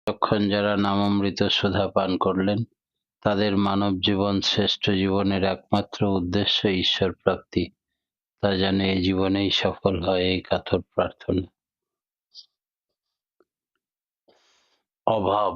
তখন যারা নামামৃত সুধা পান করলেন, তাদের মানব জীবন শ্রেষ্ঠ জীবনের একমাত্র উদ্দেশ্য ঈশ্বর প্রাপ্তি, তা যেন এই জীবনেই সফল হয়, এই কাতর প্রার্থনা। অভাব।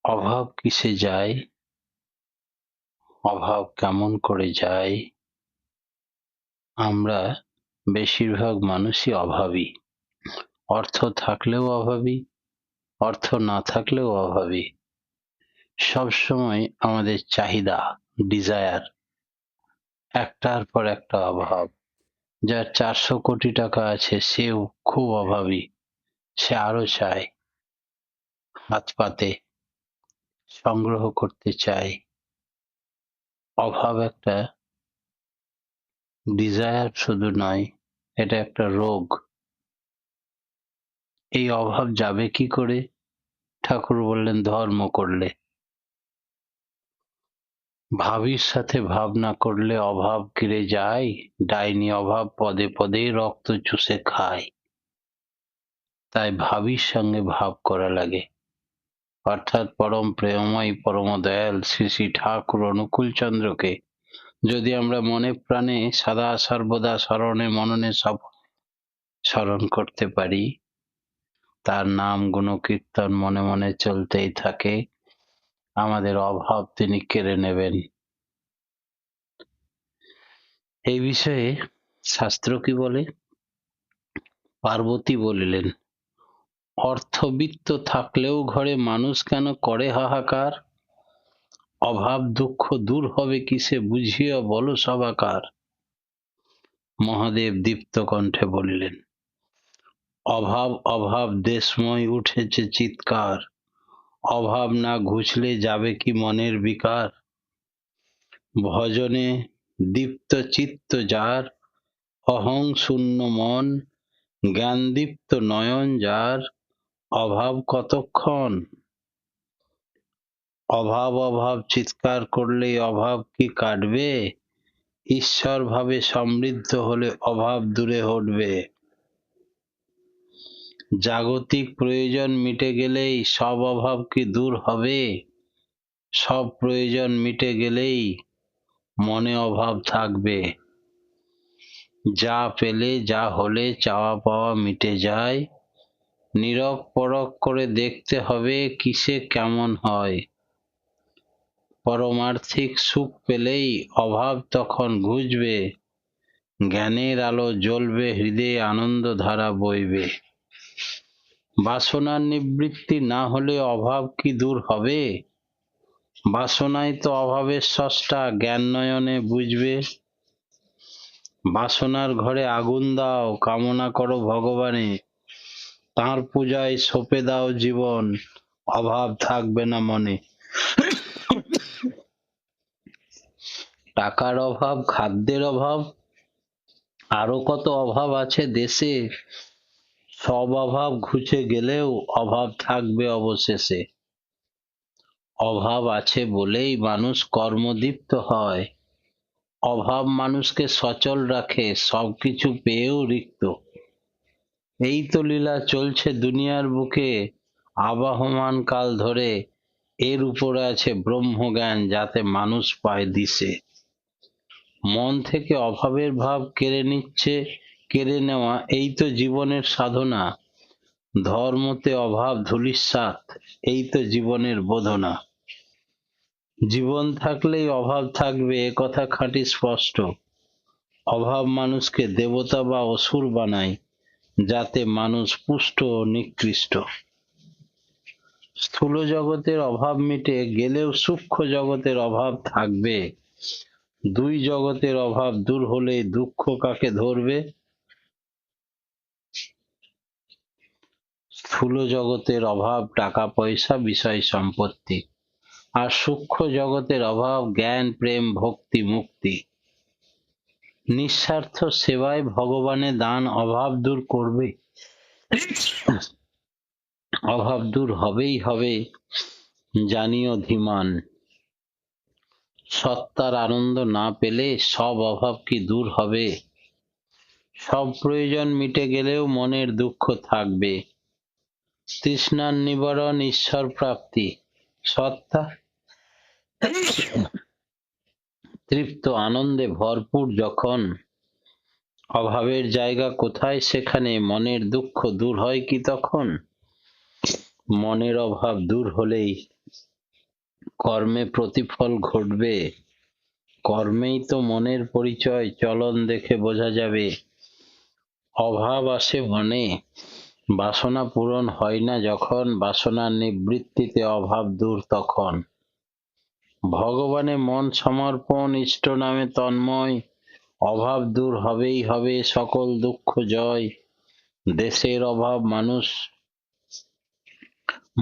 অভাব কিসে যায়, অভাব কেমন করে যায়? আমরা বেশিরভাগ মানুষই অভাবী। অর্থ থাকলেও অভাবী, অর্থ না থাকলেও অভাবী। সবসময় আমাদের চাহিদা, ডিজায়ার, একটার পর একটা অভাব। যার 400 কোটি টাকা আছে সেও খুব অভাবী, সে আরো চায়, হাত পাতে, সংগ্রহ করতে চায়। অভাব একটা ডিজায়ার শুধু নয়, এটা একটা রোগ। এই অভাব যাবে কি করে? ঠাকুর বললেন ধর্ম করলে। ভাবীর সাথে ভাব না করলে অভাব ঘিরে যায়, ডাইনি অভাব পদে পদে রক্ত চুষে খায়। তাই ভাবীর সঙ্গে ভাব করা লাগে। অর্থাৎ পরম প্রেমময় পরম দয়াল শ্রী শ্রী ঠাকুর অনুকূল চন্দ্রকে যদি আমরা মনে প্রাণে সদা সর্বদা স্মরণে মননে সব স্মরণ করতে পারি, তার নাম গুণকীর্তন মনে মনে চলতেই থাকে, আমাদের অভাব তিনি কেড়ে নেবেন। এই বিষয়ে শাস্ত্র কি বলে? পার্বতী বলিলেন, অর্থবিত্ত থাকলেও ঘরে মানুষ কেন করে হাহাকার? অভাব দুঃখ দূর হবে কিসে, বুঝিয়া বলো সবাকার। মহাদেব দীপ্ত কণ্ঠে বলিলেন, অভাব অভাব দেশময় উঠেছে চিৎকার, অভাব না ঘুচলে যাবে কি মনের বিকার। ভজনে দীপ্ত চিত্ত যার, অহং শূন্য মন, জ্ঞান দীপ্ত নয়ন যার, অভাব কতক্ষণ। অভাব অভাব চিৎকার করলে অভাব কি কাটবে? ঈশ্বর ভাবে সমৃদ্ধ হলে অভাব দূরে হটবে। জাগতিক প্রয়োজন মিটে গেলেই সব অভাব কি দূর হবে? সব প্রয়োজন মিটে গেলেই মনে অভাব থাকবে। যা পেলে যা হলে চাওয়া পাওয়া মিটে যায়, নীরব পরখ করে দেখতে হবে কিসে কেমন হয়। পরমার্থিক সুখ পেলেই অভাব তখন ঘুচবে, জ্ঞানের আলো জ্বলবে, হৃদয়ে আনন্দ ধারা বইবে। বাসনার নিবৃত্তি না হলে অভাব কি দূর হবে? বাসনাই তো অভাবের স্রষ্টা, জ্ঞান নয়নে বুঝবে। বাসনার ঘরে আগুন দাও, কামনা করো ভগবানে, তাঁর পূজায় সঁপে দাও জীবন, অভাব থাকবে না মনে। টাকার অভাব, খাদ্যের অভাব, আরো কত অভাব আছে দেশে, সব অভাব ঘুচে গেলেও অভাব থাকবে অবশেষে। অভাব আছে বলেই মানুষ কর্মদীপ্ত হয়, অভাব মানুষকে সচল রাখে, সবকিছু পেয়েও রিক্ত। এই তো লীলা চলছে দুনিয়ার বুকে আবহমান কাল ধরে, এর উপরে আছে ব্রহ্মজ্ঞান যাতে মানুষ পায় দিশে। মন থেকে অভাবের ভাব কেড়ে নিচ্ছে, কেড়ে নেওয়া এই তো জীবনের সাধনা। ধর্মতে অভাব ধূলিসাৎ, এই তো জীবনের বোধনা। জীবন থাকলেই অভাব থাকবে, এ কথা খাঁটি স্পষ্ট। অভাব মানুষকে দেবতা বা অসুর বানায়, যাতে মানুষ পুষ্ট ও নিকৃষ্ট। স্থূল জগতের অভাব মিটে গেলেও সূক্ষ্ম জগতের অভাব থাকবে। দুই জগতের অভাব দূর হলে দুঃখ কাকে ধরবে? স্থূল জগতের অভাব টাকা পয়সা বিষয় সম্পত্তি, আর সূক্ষ্ম জগতের অভাব জ্ঞান প্রেম ভক্তি মুক্তি। নিঃস্বার্থ সেবায় ভগবানের দান অভাব দূর করবে। অভাব দূর হবেই হবে, জানিও ধীমান। সত্তার আনন্দ না পেলে সব অভাব কি দূর হবে? সব প্রয়োজন মিটে গেলেও মনের দুঃখ থাকবে। তৃষ্ণার নিবারণ, ঈশ্বর প্রাপ্তি, সত্তা তৃপ্ত, আনন্দে ভরপুর যখন, অভাবের জায়গা কোথায় সেখানে, মনের দুঃখ দূর হয় কি তখন? মনের অভাব দূর হলেই কর্মে প্রতিফল ঘটবে। কর্মেই তো মনের পরিচয়, চলন দেখে বোঝা যাবে। অভাব আসে মনে, বাসনা পূরণ হয় না যখন, বাসনার নিবৃত্তিতে অভাব দূর তখন। ভগবানে মন সমর্পণ, ইষ্ট নামে তন্ময়, অভাব দূর হবেই হবে, সকল দুঃখ জয়। দেশের অভাব মানুষ,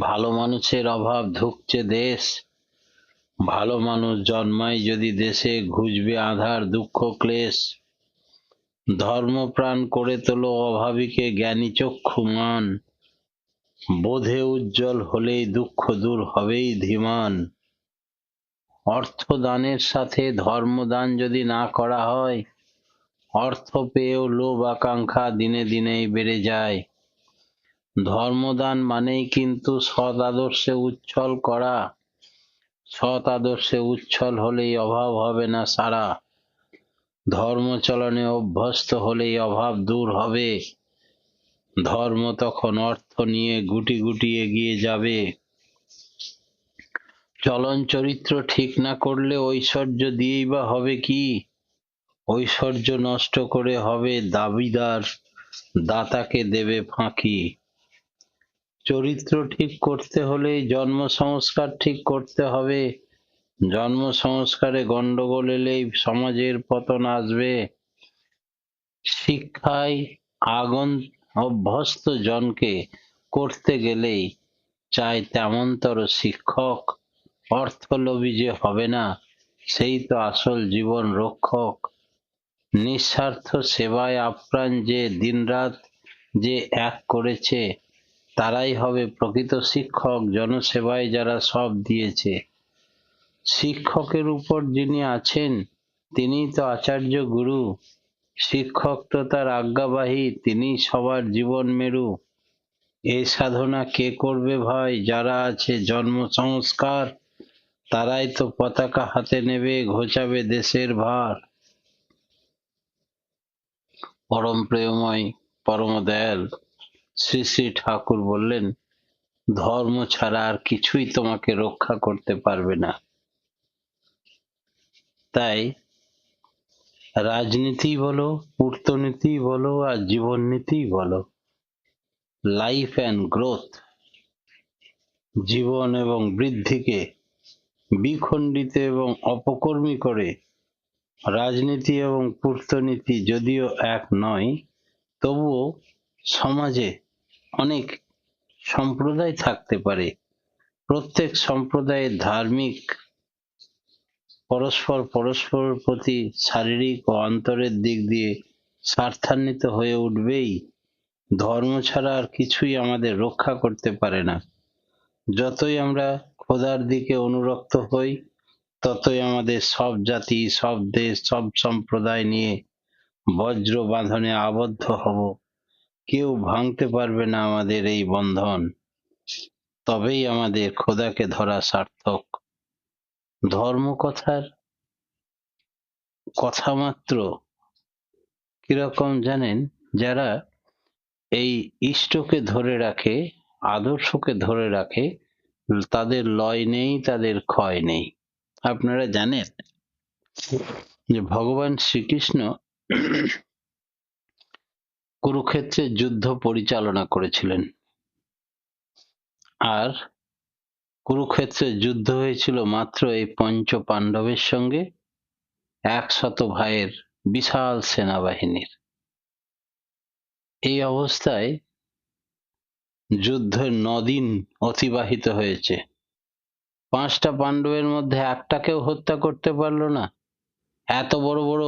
ভালো মানুষের অভাব ধুঁকছে দেশ। ভালো মানুষ জন্মায় যদি দেশে, ঘুচবে আঁধার দুঃখ ক্লেশ। ধর্মপ্রাণ করে তোলো অভাবীকে, জ্ঞানী চক্ষুমান, বোধে উজ্জ্বল হলেই দুঃখ দূর হবেই ধীমান। অর্থদানের সাথে ধর্মদান যদি না করা হয়, অর্থ পেয়েও লোভ আকাঙ্ক্ষা দিনে দিনেই বেড়ে যায়। ধর্মদান মানেই কিন্তু সৎ আদর্শে উচ্ছল করা। সৎ আদর্শে উচ্ছল হলেই অভাব হবে না সারা। ধর্মচলনে অভ্যস্ত হলেই অভাব দূর হবে। ধর্ম তখন অর্থ নিয়ে গুটি গুটি এগিয়ে যাবে। চলন চরিত্র ঠিক না করলে ঐশ্বর্য দিয়েই বা হবে কি? ঐশ্বর্য নষ্ট করে হবে দাবিদার, দাতাকে দেবে ফাঁকি। চরিত্র ঠিক করতে হলে জন্ম সংস্কার ঠিক করতে হবে। জন্ম সংস্কারে গন্ডগোল এলেই সমাজের পতন আসবে। শিক্ষায় আগন অভ্যস্ত জনকে করতে গেলেই চাই তেমনতর শিক্ষক। অর্থলোভী যে হবে না, সেই তো আসল জীবন রক্ষক। নিঃস্বার্থ সেবায় আপ্রাণ যে দিনরাত যে এক করেছে, তারাই হবে প্রকৃত শিক্ষক। জনসেবায় যারা সব দিয়েছে, শিক্ষকের উপর যিনি আছেন তিনিই তো আচার্য গুরু। শিক্ষক তো তার আজ্ঞাবাহী, তিনিই সবার জীবন মেরু। এই সাধনা কে করবে ভাই? যারা আছে জন্ম সংস্কার, তারাই তো পতাকা হাতে নেবে, ঘোচাবে দেশের ভার। পরম প্রেমময়, পরম দয়াল শ্রী শ্রী ঠাকুর বললেন, ধর্ম ছাড়া আর কিছুই তোমাকে রক্ষা করতে পারবে না। তাই রাজনীতি বলো, পূর্তনীতি বলো আর জীবন নীতি বলো, লাইফ অ্যান্ড গ্রোথ, জীবন এবং বৃদ্ধিকে বিখণ্ডিত এবং অপকর্মী করে, রাজনীতি এবং পূর্তনীতি যদিও এক নয়, তবুও সমাজে অনেক সম্প্রদায় থাকতে পারে। প্রত্যেক সম্প্রদায়ের ধার্মিক পরস্পরের প্রতি শারীরিক ও অন্তরের দিক দিয়ে স্বার্থান্বিত হয়ে উঠবেই। ধর্ম ছাড়া আর কিছুই আমাদের রক্ষা করতে পারে না। যতই আমরা খোদার দিকে অনুরক্ত হই, ততই আমাদের সব জাতি, সব দেশ, সব সম্প্রদায় নিয়ে বজ্র বাঁধনে আবদ্ধ হব। কেউ ভাঙতে পারবে না আমাদের এই বন্ধন। তবেই আমাদের খোদাকে ধরা সার্থক। ধর্ম কথার কথা মাত্র কিরকম জানেন? যারা এই ইষ্টকে ধরে রাখে, আদর্শকে ধরে রাখে, তাদের লয় নেই, তাদের ক্ষয় নেই। আপনারা জানেন যে ভগবান শ্রীকৃষ্ণ কুরুক্ষেত্রে যুদ্ধ পরিচালনা করেছিলেন। আর কুরুক্ষেত্রে যুদ্ধ হয়েছিল মাত্র এই পঞ্চ পাণ্ডবের সঙ্গে 100 ভাইয়ের বিশাল সেনাবাহিনীর। এই অবস্থায় যুদ্ধের 9 দিন অতিবাহিত হয়েছে। 5টা পাণ্ডবের মধ্যে একটাকেও হত্যা করতে পারলো না। এত বড় বড়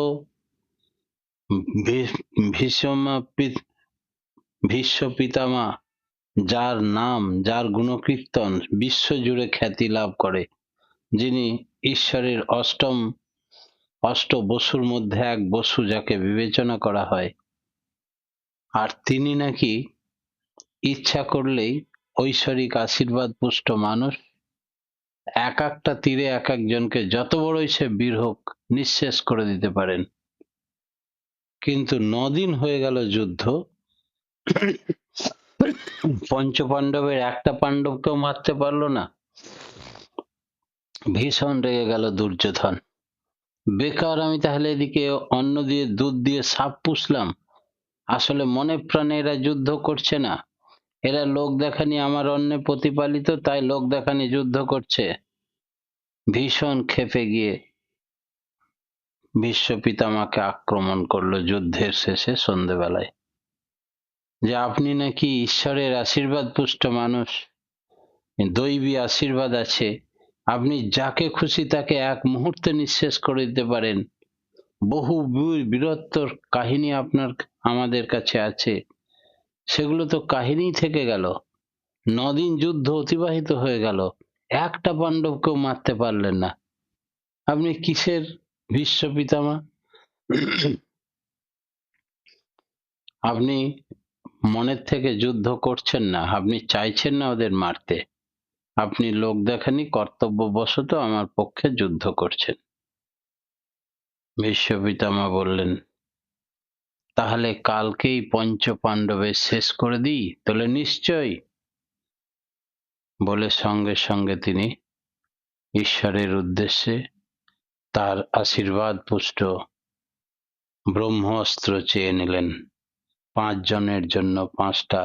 ভীষ্ম পিতামহ, যার নাম, যার গুণকীর্তন বিশ্বজুড়ে খ্যাতি লাভ করে, যিনি ঈশ্বরের অষ্ট বসুর মধ্যে এক বসু যাকে বিবেচনা করা হয়, আর তিনি নাকি ইচ্ছা করলেই ঐশ্বরিক আশীর্বাদ পুষ্ট মানুষ এক একটা তীরে এক একজনকে যত বড়ই সে বীর হোক নিঃশেষ করে দিতে পারেন। কিন্তু 9 দিন হয়ে গেল যুদ্ধ, পঞ্চপাণ্ডবের একটা পাণ্ডবকেও মারতে পারলো না। ভীষণ রেগে গেল দুর্যোধন। বেকার আমি তাহলে এদিকে অন্ন দিয়ে দুধ দিয়ে সাপ পুষলাম, আসলে মনে প্রাণে এরা যুদ্ধ করছে না, এরা লোক দেখানি আমার অন্নে প্রতিপালিত, তাই লোক দেখানি যুদ্ধ করছে। ভীষণ ক্ষেপে গিয়ে ভীষ্ম পিতামাকে আক্রমণ করলো যুদ্ধের শেষে সন্ধ্যেবেলায়, যে আপনি নাকি ঈশ্বরের আশীর্বাদ পুষ্ট মানুষ, দৈবী আশীর্বাদ আছে, আপনি যাকে খুশি তাকে এক মুহূর্তে নিঃশেষ করে দিতে পারেন। বহু বীরত্বর কাহিনী আপনার আমাদের কাছে আছে, সেগুলো তো কাহিনী থেকে গেল। 9 দিন যুদ্ধ অতিবাহিত হয়ে গেল, একটা পাণ্ডবকেও মারতে পারলেন না। আপনি কিসের ভীষ্ম পিতামা? আপনি মনের থেকে যুদ্ধ করছেন না, আপনি চাইছেন না ওদের মারতে, আপনি লোক দেখানি কর্তব্যবশত আমার পক্ষে যুদ্ধ করছেন। ভীষ্ম পিতামা বললেন, তাহলে কালকেই পঞ্চ পাণ্ডবের শেষ করে দিই? তাহলে নিশ্চয়ই। বলে সঙ্গে সঙ্গে তিনি ঈশ্বরের উদ্দেশ্যে তার আশীর্বাদ পুষ্ট ব্রহ্মাস্ত্র চেয়ে নিলেন। 5 জনের জন্য 5টা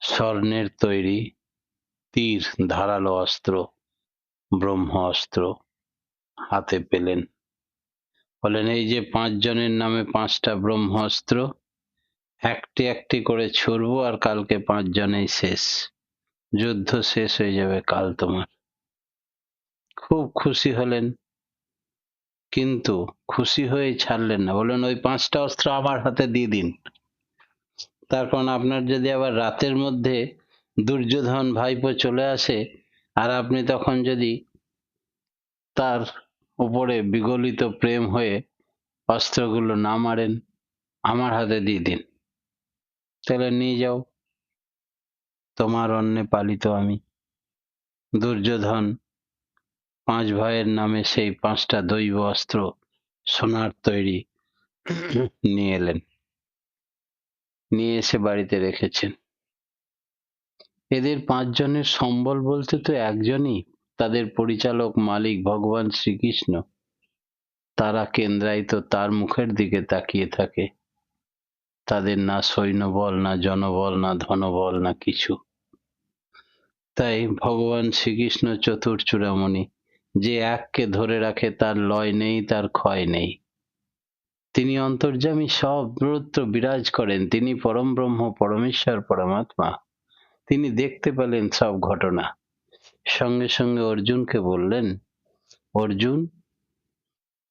স্বর্ণের তৈরি তীর ধারালো অস্ত্র ব্রহ্মাস্ত্র হাতে পেলেন। বলেন, এই যে 5 জনের নামে 5টা ব্রহ্মাস্ত্র, একটি একটি করে ছুড়বো, আর কালকে 5 জনেই শেষ, যুদ্ধ শেষ হয়ে যাবে কাল তোমার। খুব খুশি হলেন, কিন্তু খুশি হয়ে ছাড়লেন না, বললেন ওই 5টা অস্ত্র আমার হাতে দিয়ে দিন। তার কারণ আপনার যদি আবার রাতের মধ্যে দুর্যোধন ভাইপো চলে আসে, আর আপনি তখন যদি তার উপরে বিগলিত প্রেম হয়ে অস্ত্রগুলো না মারেন, আমার হাতে দিয়ে দিন, তাহলে নিয়ে যাও, তোমার অন্নে পালিত আমি। দুর্যোধন 5 ভাইয়ের নামে সেই 5টা দৈব অস্ত্র সোনার তৈরি নিয়ে এলেন, নিয়ে এসে বাড়িতে রেখেছেন। এদের 5 জনের সম্বল বলতে তো একজনই, তাদের পরিচালক মালিক ভগবান শ্রীকৃষ্ণ। তারা কেন্দ্রায়িত তার মুখের দিকে তাকিয়ে থাকে, তাদের না সৈন্যবল, না জনবল, না ধনবল, না কিছু। তাই ভগবান শ্রীকৃষ্ণ চতুর চূড়ামণি, যে এককে ধরে রাখে তার লয় নেই, তার ক্ষয় নেই। তিনি অন্তর্যামী, সর্বত্র বিরাজ করেন, তিনি পরম ব্রহ্ম, পরমেশ্বর, পরমাত্মা। তিনি দেখতে পেলেন সব ঘটনা। সঙ্গে সঙ্গে অর্জুনকে বললেন, অর্জুন,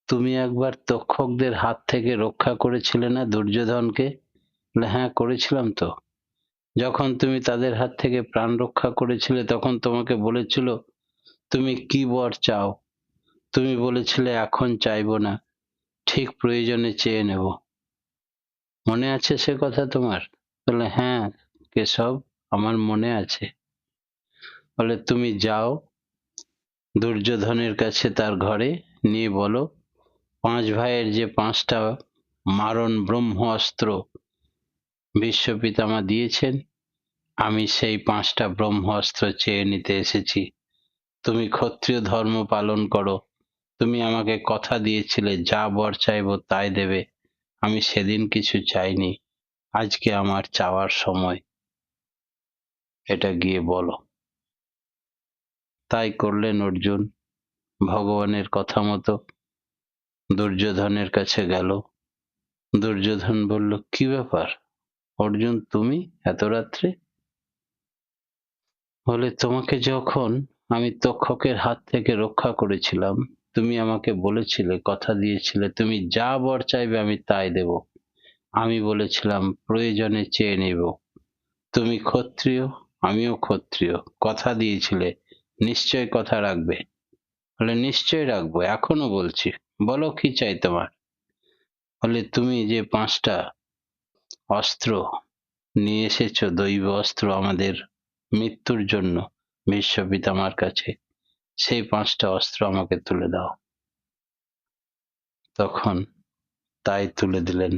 তুমি একবার তক্ষকদের হাত থেকে রক্ষা করেছিলে না দুর্যোধনকে? হ্যাঁ, করেছিলাম তো। যখন তুমি তাদের হাত থেকে প্রাণ রক্ষা করেছিলে, তখন তোমাকে বলেছিল তুমি কি বর চাও, তুমি বলেছিলে এখন চাইবো না, ঠিক প্রয়োজনে চেয়ে নেব। মনে আছে সে কথা তোমার? বলে, হ্যাঁ কেশব, আমার মনে আছে। বলে, তুমি যাও দুর্যোধনের কাছে, তার ঘরে নিয়ে বলো 5 ভাইয়ের যে 5টা মারণ ব্রহ্ম অস্ত্র ভীষ্ম পিতামা দিয়েছেন, আমি সেই 5টা ব্রহ্ম অস্ত্র চেয়ে নিতে এসেছি। তুমি ক্ষত্রিয় ধর্ম পালন করো, তুমি আমাকে কথা দিয়েছিলে যা বর চাইবো তাই দেবে, আমি সেদিন কিছু চাইনি, আজকে আমার চাওয়ার সময়, এটা গিয়ে বলো। তাই করলেন অর্জুন, ভগবানের কথা মতো দুর্যোধনের কাছে গেল। দুর্যোধন বলল, কি ব্যাপার অর্জুন, তুমি এত রাত্রে? বলে, তোমাকে যখন আমি তক্ষকের হাত থেকে রক্ষা করেছিলাম, তুমি আমাকে বলেছিলে, কথা দিয়েছিলে, তুমি যা বর চাইবে আমি তাই দেব। আমি বলেছিলাম প্রয়োজনে চেয়ে নেব। তুমি ক্ষত্রিয়, আমিও ক্ষত্রিয়, কথা দিয়েছিলে, নিশ্চয় কথা রাখবে। বলে, নিশ্চয় রাখবো, এখনো বলছি, বলো কি চাই তোমার? বলে, তুমি যে 5টা অস্ত্র নিয়ে এসেছো, দৈব অস্ত্র আমাদের মৃত্যুর জন্য বিশ্ব পিতামার কাছে, সেই 5টা অস্ত্র আমাকে তুলে দাও। তখন তাই তুলে দিলেন।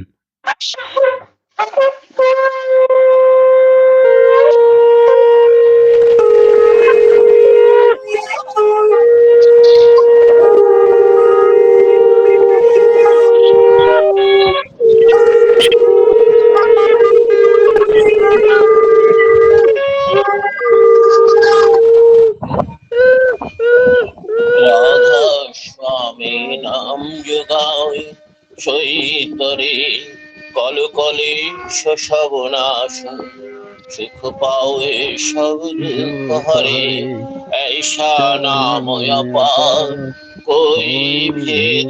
রাধা স্বামী নাম যোগায় সৈতরে কল কলে সব নাশ সুখ পাওয়ে সব দুঃখ হরে ऐसा नाम अपार कोई भेद